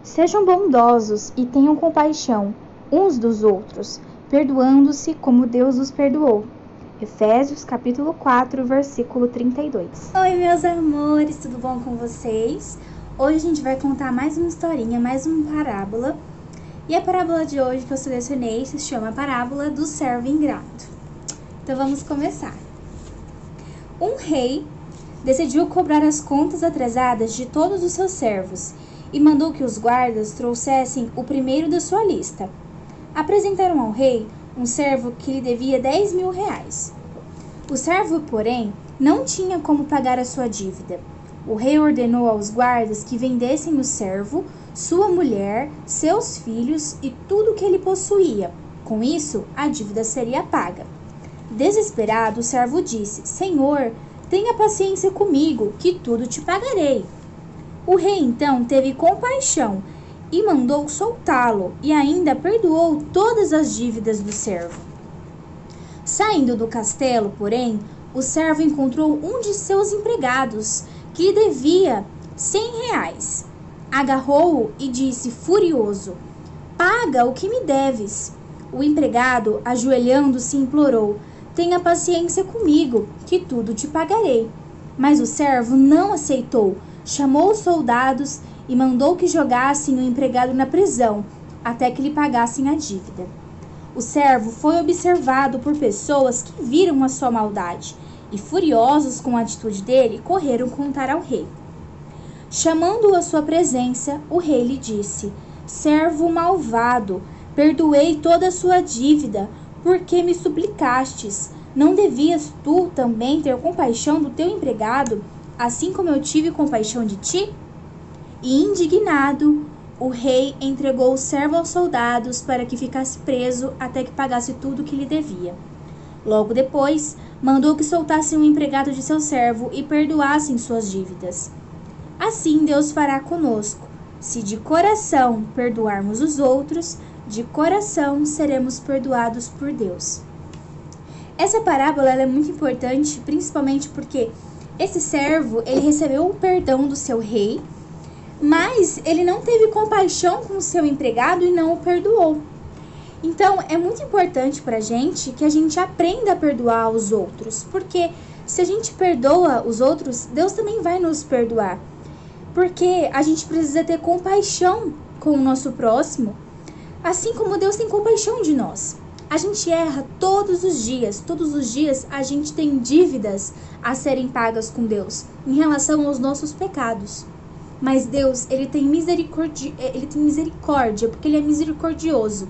Sejam bondosos e tenham compaixão uns dos outros, perdoando-se como Deus os perdoou. Efésios capítulo 4, versículo 32. Oi, meus amores, tudo bom com vocês? Hoje a gente vai contar mais uma historinha, mais uma parábola. E a parábola de hoje que eu selecionei se chama a parábola do servo ingrato. Então vamos começar. Um rei decidiu cobrar as contas atrasadas de todos os seus servos e mandou que os guardas trouxessem o primeiro da sua lista. Apresentaram ao rei um servo que lhe devia 10 mil reais. O servo, porém, não tinha como pagar a sua dívida. O rei ordenou aos guardas que vendessem o servo, sua mulher, seus filhos e tudo o que ele possuía. Com isso, a dívida seria paga. Desesperado, o servo disse: Senhor, tenha paciência comigo, que tudo te pagarei. O rei então teve compaixão e mandou soltá-lo e ainda perdoou todas as dívidas do servo. Saindo do castelo, porém, o servo encontrou um de seus empregados que lhe devia 100 reais. Agarrou-o e disse furioso: Paga o que me deves. O empregado, ajoelhando-se, implorou: Tenha paciência comigo, que tudo te pagarei. Mas o servo não aceitou. Chamou os soldados e mandou que jogassem o empregado na prisão, até que lhe pagassem a dívida. O servo foi observado por pessoas que viram a sua maldade e, furiosos com a atitude dele, correram contar ao rei. Chamando-o à sua presença, o rei lhe disse: Servo malvado, perdoei toda a sua dívida, porque me suplicastes. Não devias tu também ter compaixão do teu empregado, assim como eu tive compaixão de ti? E indignado, o rei entregou o servo aos soldados para que ficasse preso até que pagasse tudo o que lhe devia. Logo depois, mandou que soltassem um empregado de seu servo e perdoassem suas dívidas. Assim Deus fará conosco. Se de coração perdoarmos os outros, de coração seremos perdoados por Deus. Essa parábola ela é muito importante, principalmente porque esse servo, ele recebeu o perdão do seu rei, mas ele não teve compaixão com o seu empregado e não o perdoou. Então, é muito importante para a gente que a gente aprenda a perdoar os outros, porque se a gente perdoa os outros, Deus também vai nos perdoar. Porque a gente precisa ter compaixão com o nosso próximo, assim como Deus tem compaixão de nós. A gente erra todos os dias a gente tem dívidas a serem pagas com Deus em relação aos nossos pecados. Mas Deus, ele tem misericórdia porque ele é misericordioso.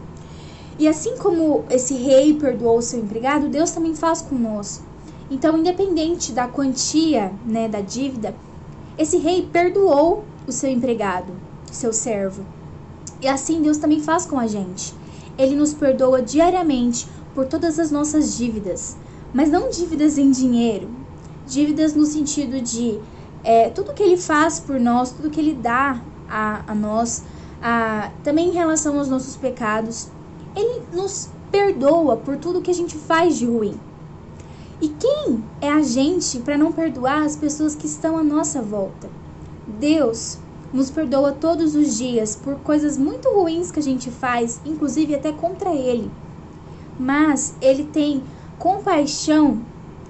E assim como esse rei perdoou o seu empregado, Deus também faz conosco. Então, independente da quantia, da dívida, esse rei perdoou o seu empregado, seu servo. E assim Deus também faz com a gente. Ele nos perdoa diariamente por todas as nossas dívidas, mas não dívidas em dinheiro, dívidas no sentido de tudo que ele faz por nós, tudo que ele dá a nós, também em relação aos nossos pecados. Ele nos perdoa por tudo que a gente faz de ruim. E quem é a gente para não perdoar as pessoas que estão à nossa volta? Deus nos perdoa todos os dias por coisas muito ruins que a gente faz, inclusive até contra Ele. Mas Ele tem compaixão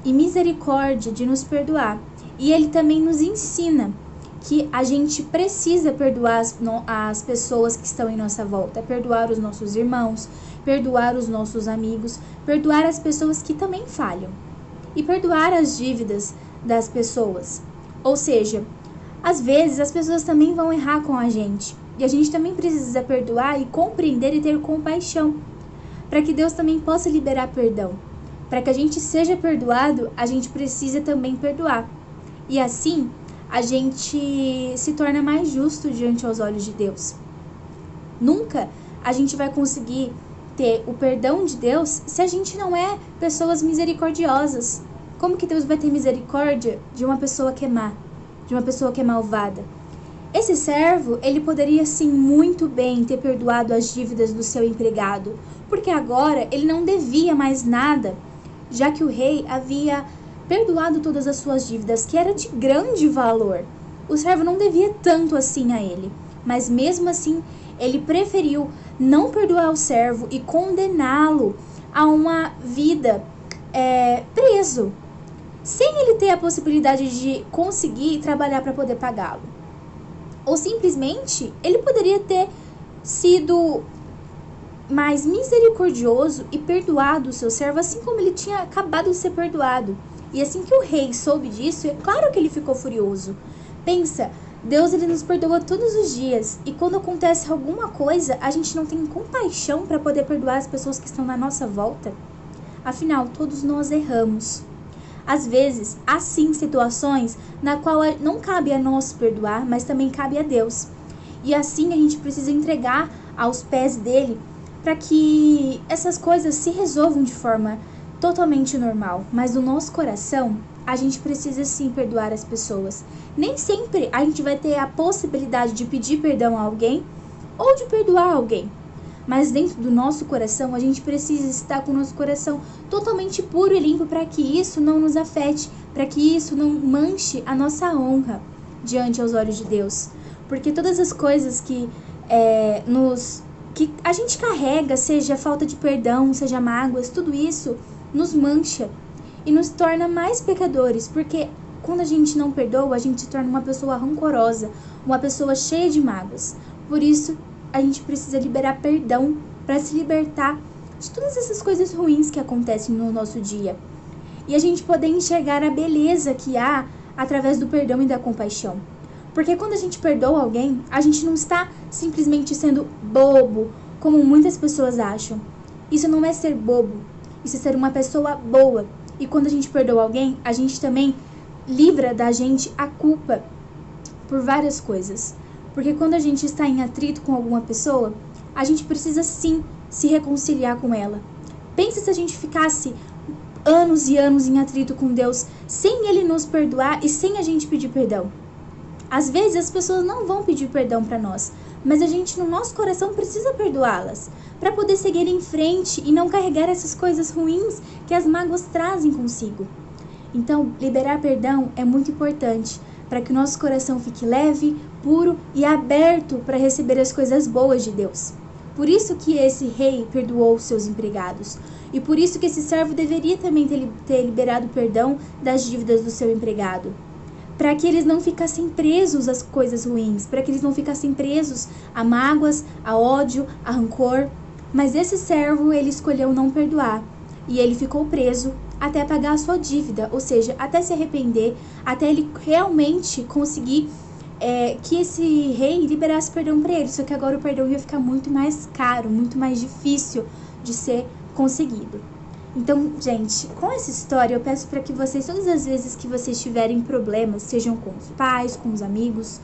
e misericórdia de nos perdoar. E Ele também nos ensina que a gente precisa perdoar as pessoas que estão em nossa volta, perdoar os nossos irmãos, perdoar os nossos amigos, perdoar as pessoas que também falham e perdoar as dívidas das pessoas. Ou seja, às vezes as pessoas também vão errar com a gente e a gente também precisa perdoar e compreender e ter compaixão para que Deus também possa liberar perdão. Para que a gente seja perdoado, a gente precisa também perdoar. E assim, a gente se torna mais justo diante aos olhos de Deus. Nunca a gente vai conseguir ter o perdão de Deus se a gente não é pessoas misericordiosas. Como que Deus vai ter misericórdia de uma pessoa que é má, de uma pessoa que é malvada? Esse servo, ele poderia sim muito bem ter perdoado as dívidas do seu empregado, porque agora ele não devia mais nada já que o rei havia perdoado todas as suas dívidas, que era de grande valor. O servo não devia tanto assim a ele, mas mesmo assim ele preferiu não perdoar o servo e condená-lo a uma vida preso, sem ele ter a possibilidade de conseguir trabalhar para poder pagá-lo. Ou simplesmente ele poderia ter sido mais misericordioso e perdoado o seu servo, assim como ele tinha acabado de ser perdoado. E assim que o rei soube disso, é claro que ele ficou furioso. Pensa, Deus ele nos perdoa todos os dias, e quando acontece alguma coisa, a gente não tem compaixão para poder perdoar as pessoas que estão na nossa volta? Afinal, todos nós erramos. Às vezes, há sim situações na qual não cabe a nós perdoar, mas também cabe a Deus. E assim a gente precisa entregar aos pés dele para que essas coisas se resolvam de forma totalmente normal. Mas no nosso coração, a gente precisa sim perdoar as pessoas. Nem sempre a gente vai ter a possibilidade de pedir perdão a alguém ou de perdoar alguém. Mas dentro do nosso coração, a gente precisa estar com o nosso coração totalmente puro e limpo para que isso não nos afete, para que isso não manche a nossa honra diante aos olhos de Deus. Porque todas as coisas que a gente carrega, seja falta de perdão, seja mágoas, tudo isso nos mancha e nos torna mais pecadores, porque quando a gente não perdoa, a gente se torna uma pessoa rancorosa, uma pessoa cheia de mágoas. Por isso, a gente precisa liberar perdão para se libertar de todas essas coisas ruins que acontecem no nosso dia. E a gente poder enxergar a beleza que há através do perdão e da compaixão. Porque quando a gente perdoa alguém, a gente não está simplesmente sendo bobo, como muitas pessoas acham. Isso não é ser bobo, isso é ser uma pessoa boa. E quando a gente perdoa alguém, a gente também livra da gente a culpa por várias coisas. Porque quando a gente está em atrito com alguma pessoa, a gente precisa sim se reconciliar com ela. Pensa se a gente ficasse anos e anos em atrito com Deus, sem Ele nos perdoar e sem a gente pedir perdão. Às vezes as pessoas não vão pedir perdão para nós, mas a gente no nosso coração precisa perdoá-las, para poder seguir em frente e não carregar essas coisas ruins que as mágoas trazem consigo. Então, liberar perdão é muito importante, para que o nosso coração fique leve, puro e aberto para receber as coisas boas de Deus. Por isso que esse rei perdoou os seus empregados. E por isso que esse servo deveria também ter liberado perdão das dívidas do seu empregado. Para que eles não ficassem presos às coisas ruins, para que eles não ficassem presos a mágoas, a ódio, a rancor. Mas esse servo, ele escolheu não perdoar. E ele ficou preso até pagar a sua dívida, ou seja, até se arrepender, até ele realmente conseguir que esse rei liberasse perdão para ele. Só que agora o perdão ia ficar muito mais caro, muito mais difícil de ser conseguido. Então, gente, com essa história eu peço para que vocês, todas as vezes que vocês tiverem problemas, sejam com os pais, com os amigos,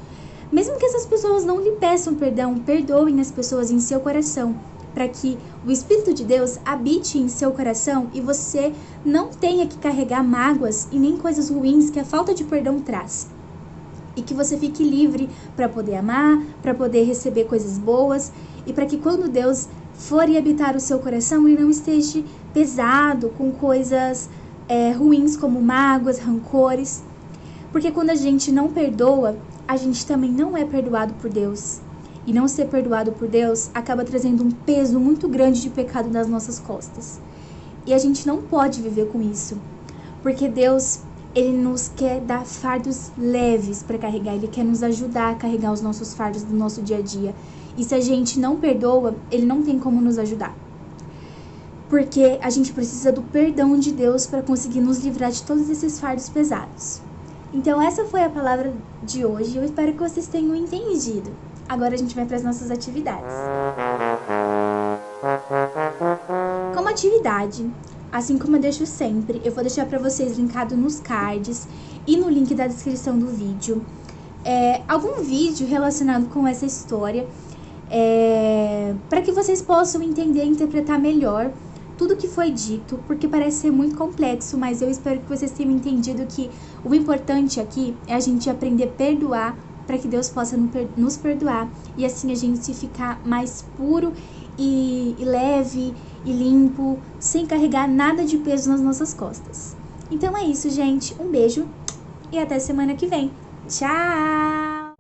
mesmo que essas pessoas não lhe peçam perdão, perdoem as pessoas em seu coração, para que o Espírito de Deus habite em seu coração e você não tenha que carregar mágoas e nem coisas ruins que a falta de perdão traz. E que você fique livre para poder amar, para poder receber coisas boas e para que quando Deus for e habitar o seu coração, ele não esteja pesado com coisas ruins como mágoas, rancores. Porque quando a gente não perdoa, a gente também não é perdoado por Deus. E não ser perdoado por Deus acaba trazendo um peso muito grande de pecado nas nossas costas. E a gente não pode viver com isso. Porque Deus, Ele nos quer dar fardos leves para carregar. Ele quer nos ajudar a carregar os nossos fardos do nosso dia a dia. E se a gente não perdoa, Ele não tem como nos ajudar. Porque a gente precisa do perdão de Deus para conseguir nos livrar de todos esses fardos pesados. Então essa foi a palavra de hoje. Eu espero que vocês tenham entendido. Agora a gente vai para as nossas atividades. Como atividade, assim como eu deixo sempre, eu vou deixar para vocês linkado nos cards e no link da descrição do vídeo algum vídeo relacionado com essa história, para que vocês possam entender e interpretar melhor tudo que foi dito, porque parece ser muito complexo, mas eu espero que vocês tenham entendido que o importante aqui é a gente aprender a perdoar, para que Deus possa nos perdoar e assim a gente ficar mais puro e leve e limpo, sem carregar nada de peso nas nossas costas. Então é isso, gente. Um beijo e até semana que vem. Tchau!